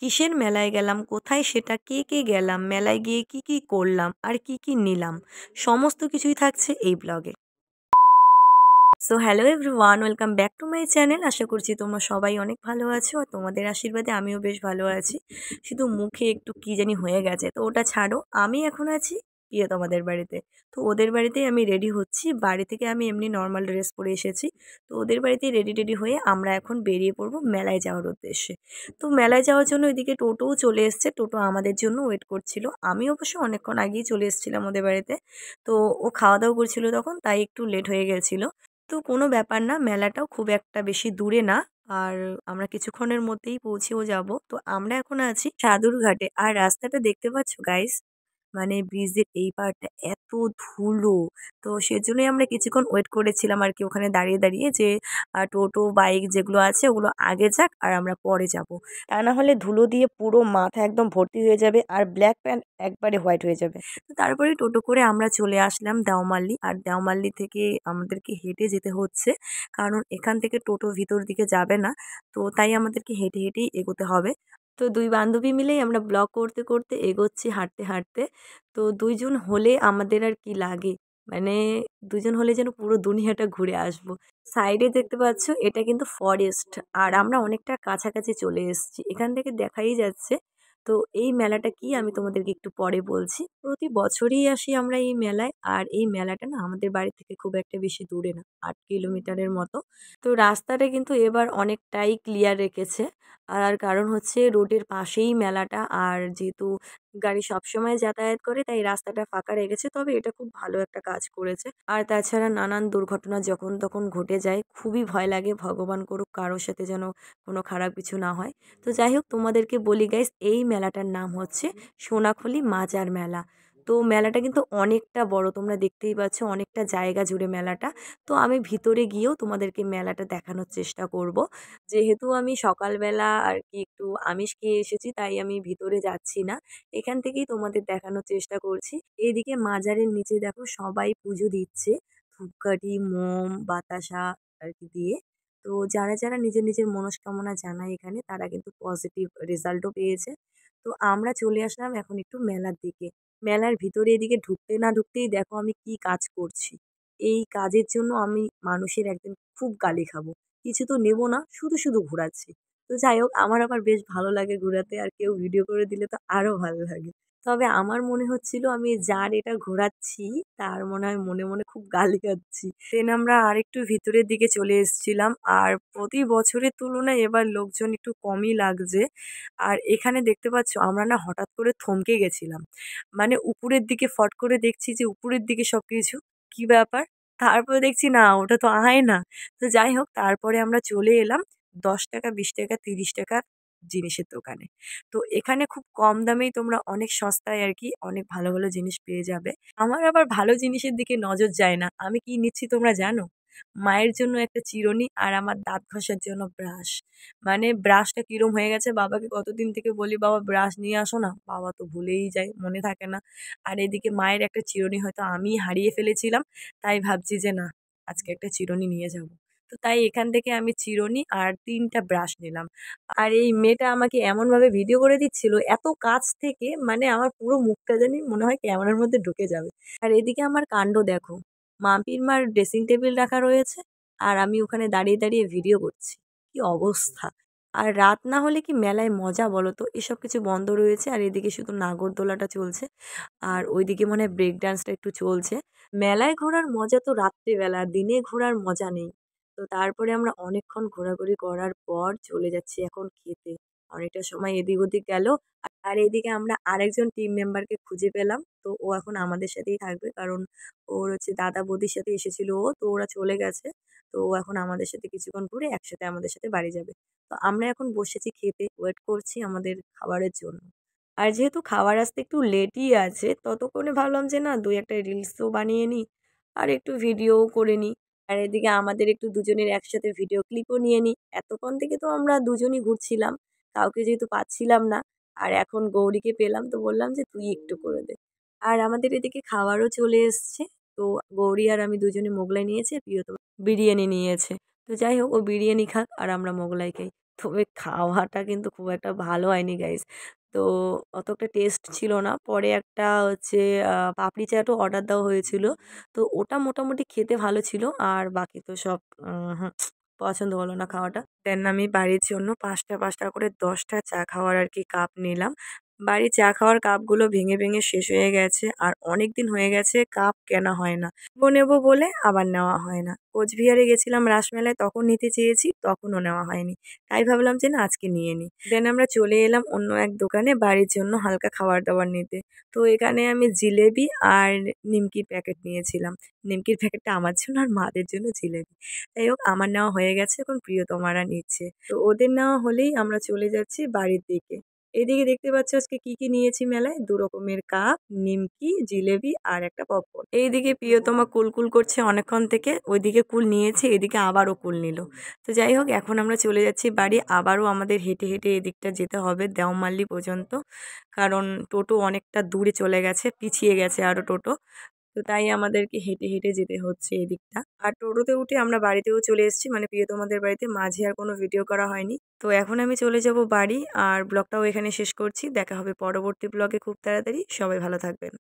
কিসের মেলায় গেলাম, কোথায় সেটা, কে কে গেলাম, মেলায় গিয়ে কি কি করলাম আর কি কি নিলাম, সমস্ত কিছুই থাকছে এই ব্লগে। So hello everyone, welcome back to my channel. আশা করছি তোমরা সবাই অনেক ভালো আছো আর তোমাদের আশীর্বাদে আমিও বেশ ভালো আছি। শুধু মুখে একটু কি জানি হয়ে গেছে, তো ওটা ছাড়ো। আমি এখন আছি তোমাদের বাড়িতে। তো ওদের বাড়িতেই আমি রেডি হচ্ছি। বাড়ি থেকে আমি এমনি নর্মাল ড্রেস পরে এসেছি। তো ওদের বাড়িতেই রেডি টেডি হয়ে আমরা এখন বেরিয়ে পড়বো মেলায় যাওয়ার উদ্দেশ্যে। তো মেলায় যাওয়ার জন্য ওইদিকে টোটোও চলে এসছে। টোটো আমাদের জন্য ওয়েট করছিল। আমি অবশ্য অনেকক্ষণ আগেই চলে এসেছিলাম ওদের বাড়িতে। তো ও খাওয়া দাওয়া করছিল তখন, তাই একটু লেট হয়ে গেছিলো। তো কোনো ব্যাপার না, মেলাটাও খুব একটা বেশি দূরে না। আর আমরা কিছুক্ষণের মধ্যেই পৌঁছেও যাব। তো আমরা এখন আছি সাদুরঘাটে। আর রাস্তাটা দেখতে পাচ্ছ গাইস, মানে ব্রিজের এই পাড়টা এত ধুলো। তো সেজন্যই আমরা কিছুক্ষণ ওয়েট করেছিলাম আর কি, ওখানে দাঁড়িয়ে দাঁড়িয়ে যে টোটো বাইক যেগুলো আছে ওগুলো আগে যাক আর আমরা পরে যাব। তা না হলে ধুলো দিয়ে পুরো মাথা একদম ভর্তি হয়ে যাবে আর ব্ল্যাক প্যান্ট একবারে হোয়াইট হয়ে যাবে। তো তারপরে টোটো করে আমরা চলে আসলাম দেওমালি। আর দেওমালি থেকে আমাদেরকে হেঁটে যেতে হচ্ছে, কারণ এখান থেকে টোটো ভিতর দিকে যাবে না। তো তাই আমাদেরকে হেঁটে হেঁটেই এগোতে হবে। তো দুই বান্ধবী মিলেই আমরা ব্লগ করতে করতে এগোচ্ছি হাঁটতে হাঁটতে। তো ২ জন হলে আমাদের আর কি লাগে, মানে ২ জন হলে যেন পুরো দুনিয়াটা ঘুরে আসবো। সাইডে দেখতে পাচ্ছ এটা কিন্তু ফরেস্ট, আর আমরা অনেকটা কাছাকাছি চলে এসেছি। এখান থেকে দেখাই যাচ্ছে। তো এই মেলাটা কি আমি তোমাদেরকে একটু পরে বলছি। প্রতি বছরই আসি আমরা এই মেলায়। আর এই মেলাটা না আমাদের বাড়ি থেকে খুব একটা বেশি দূরে না, ৮ কিলোমিটারের মতো। তো রাস্তাটা কিন্তু এবার অনেকটাই ক্লিয়ার রেখেছে। আর কারণ হচ্ছে রোডের পাশেই মেলাটা, আর যেহেতু গাড়ি সবসময় যাতায়াত করে তাই রাস্তাটা ফাঁকা রেখেছে। তবে এটা খুব ভালো একটা কাজ করেছে। আর তাছাড়া নানান দুর্ঘটনা যখন তখন ঘটে যায়, খুবই ভয় লাগে। ভগবান করুক কারোর সাথে যেন কোনো খারাপ কিছু না হয়। তো যাই হোক, তোমাদেরকে বলি গাইস, এই মেলাটার নাম হচ্ছে সোনাখুলি মাজার মেলা। তো মেলাটা কিন্তু অনেকটা বড়, তোমরা দেখতেই পাচ্ছ অনেকটা জায়গা জুড়ে মেলাটা। তো আমি ভিতরে গিয়েও তোমাদেরকে মেলাটা দেখানোর চেষ্টা করব। যেহেতু আমি সকালবেলা আর কি একটু আমিষ খেয়ে এসেছি, তাই আমি ভিতরে যাচ্ছি না। এখান থেকেই তোমাদের দেখানোর চেষ্টা করছি। এইদিকে মাজারের নিচে দেখো সবাই পুজো দিচ্ছে, ধূপকাঠি, মোম, বাতাসা আর কি দিয়ে। তো যারা যারা নিজের নিজের মনস্কামনা জানায় এখানে, তারা কিন্তু পজিটিভ রেজাল্টও পেয়েছে। তো আমরা চলে আসলাম এখন একটু মেলার দিকে। মেলার ভিতরে এদিকে ঢুকতে না ঢুকতেই দেখো আমি কি কাজ করছি। এই কাজের জন্য আমি মানুষের একদিন খুব গালি খাবো। কিছু তো নেব না, শুধু শুধু ঘোরাচ্ছি। তো যাই হোক, আমার আবার বেশ ভালো লাগে ঘোরাতে, আর কেউ ভিডিও করে দিলে তো আরো ভালো লাগে। তবে আমার মনে হচ্ছিল আমি যার এটা ঘোরাচ্ছি তার মনে হয় মনে মনে খুব গালি খাচ্ছি। দেন আমরা আরেকটু ভিতরের দিকে চলে এসেছিলাম। আর প্রতি বছরের তুলনায় এবার লোকজন একটু কমই লাগছে। আর এখানে দেখতে পাচ্ছ আমরা না হঠাৎ করে থমকে গেছিলাম। মানে উপরের দিকে ফট করে দেখছি যে উপরের দিকে সবকিছু, কি ব্যাপার? তারপরে দেখছি না ওটা তো আয়না। তো যাই হোক, তারপরে আমরা চলে এলাম ১০ টাকা, ২০ টাকা, ৩০ টাকার জিনিসের দোকানে। তো এখানে খুব কম দামেই তোমরা অনেক সস্তায় আর কি অনেক ভালো ভালো জিনিস পেয়ে যাবে। আমার আবার ভালো জিনিসের দিকে নজর যায় না। আমি কি নিচ্ছি তোমরা জানো? মায়ের জন্য একটা চিরুনি আর আমার দাঁত ঘষার জন্য ব্রাশ। মানে ব্রাশটা কিরম হয়ে গেছে, বাবাকে কতদিন থেকে বলি, "বাবা ব্রাশ নিয়ে আসো না।" বাবা তো ভুলেই যায়, মনে থাকে না। আর এদিকে মায়ের একটা চিরুনি হয়তো আমিই হারিয়ে ফেলেছিলাম। তাই ভাবছি যে না, আজকে একটা চিরুনি নিয়ে যাবো। তো তাই এখান থেকে আমি চিরুনি আর ৩ টা ব্রাশ নিলাম। আর এই মেয়েটা আমাকে এমনভাবে ভিডিও করে দিচ্ছিল এত কাছ থেকে, মানে আমার পুরো মুখটা জানি মনে হয় ক্যামেরার মধ্যে ঢুকে যাবে। আর এদিকে আমার কাণ্ড দেখো, মাম্পির মার ড্রেসিং টেবিল রাখা রয়েছে আর আমি ওখানে দাঁড়িয়ে দাঁড়িয়ে ভিডিও করছি। কি অবস্থা! আর রাত না হলে কি মেলায় মজা বলো তো? এসব কিছু বন্ধ রয়েছে আর এদিকে শুধু নাগরদোলাটা চলছে। আর ওইদিকে মনে হয় ব্রেক ডান্সটা একটু চলছে। মেলায় ঘোরার মজা তো রাত্রিবেলা, দিনে ঘোরার মজা নেই। তো তারপরে আমরা অনেকক্ষণ ঘোরাঘুরি করার পর চলে যাচ্ছি এখন খেতে। অনেকটা সময় এদিক ওদিক গেল। আর এদিকে আমরা আরেকজন টিম মেম্বারকে খুঁজে পেলাম। তো ও এখন আমাদের সাথেই থাকবে, কারণ ওর হচ্ছে দাদা বৌদির সাথে এসেছিল ও, তো ওরা চলে গেছে। তো ও এখন আমাদের সাথে কিছুক্ষণ ঘুরে একসাথে আমাদের সাথে বাড়ি যাবে। তো আমরা এখন বসেছি খেতে, ওয়েট করছি আমাদের খাবারের জন্য। আর যেহেতু খাবার আসতে একটু লেটই আছে, ততক্ষণে ভাবলাম যে না ২ একটা রিলসও বানিয়ে নিই আর একটু ভিডিওও করে নিই। আর এদিকে আমাদের একটু দুজনের একসাথে ভিডিও ক্লিপও নিয়ে নিই। এতক্ষণ থেকে তো আমরা দুজনই ঘুরছিলাম। কাউকে যেহেতু পাচ্ছিলাম না, আর এখন গৌরীকে পেলাম তো বললাম যে তুই একটু করে দে। আর আমাদের এদিকে খাবারও চলে এসছে। তো গৌরী আর আমি দুজনে মোগলাই নিয়েছি, প্রিয়তমা বিরিয়ানি নিয়েছে। তো যাই হোক, ও বিরিয়ানি খাক আর আমরা মোগলাই খাই। তবে খাওয়াটা কিন্তু খুব একটা ভালো হয়নি গাইস। তো অত একটা টেস্ট ছিল না। পরে একটা হচ্ছে পাপড়ি চাটও অর্ডার দেওয়া হয়েছিল। তো ওটা মোটামুটি খেতে ভালো ছিল। আর বাকি তো সব হুম, পছন্দ হলো না খাওয়াটা। দেন আমি বাড়ির জন্য ৫ টা করে ১০ টা চা খাওয়ার আরকি কাপ নিলাম। বাড়ির চা খাওয়ার কাপগুলো ভেঙে শেষ হয়ে গেছে। আর অনেকদিন হয়ে গেছে কাপ কেনা হয় না। নেবো বলে আবার নেওয়া হয় না। কোচবিহারে গেছিলাম রাসমেলায় তখন নিতে চেয়েছি, তখনও নেওয়া হয়নি। তাই ভাবলাম যে না আজকে নিয়ে নিই। দেন আমরা চলে এলাম অন্য এক দোকানে বাড়ির জন্য হালকা খাবার-দাবার নিতে। তো এখানে আমি জিলেবি আর নিমকির প্যাকেট নিয়েছিলাম। নিমকির প্যাকেটটা আমার জন্য আর মাদের জন্য জিলেবি। যাই হোক আমার নেওয়া হয়ে গেছে, এখন প্রিয়তমারা নিচ্ছে। তো ওদের নেওয়া হলেই আমরা চলে যাচ্ছি বাড়ির দিকে। এদিকে দেখতে পাচ্ছ আজকে কি নিয়েছি মেলায়? ২ রকমের কাপ, নিমকি, জিলেবি আর একটা পপকর্ন। এইদিকে প্রিয়তমা কুল করছে অনেকক্ষণ থেকে। ওইদিকে কুল নিয়েছে, এদিকে আবারও কুল নিল। তো যাই হোক এখন আমরা চলে যাচ্ছি বাড়ি। আবারও আমাদের হেঁটে এদিকটা যেতে হবে দেওমালী পর্যন্ত। কারণ টোটো অনেকটা দূরে চলে গেছে, পিছিয়ে গেছে আরও টোটো। তো তাই আমাদেরকে হেঁটে যেতে হচ্ছে এদিকটা। আর টোটোতে উঠে আমরা বাড়িতেও চলে এসেছি, মানে প্রিয়তমাদের বাড়িতে। মাঝে আর কোনো ভিডিও করা হয়নি। তো এখন আমি চলে যাব বাড়ি আর ব্লগটাও এখানে শেষ করছি। দেখা হবে পরবর্তী ব্লগে খুব তাড়াতাড়ি। সবাই ভালো থাকবেন।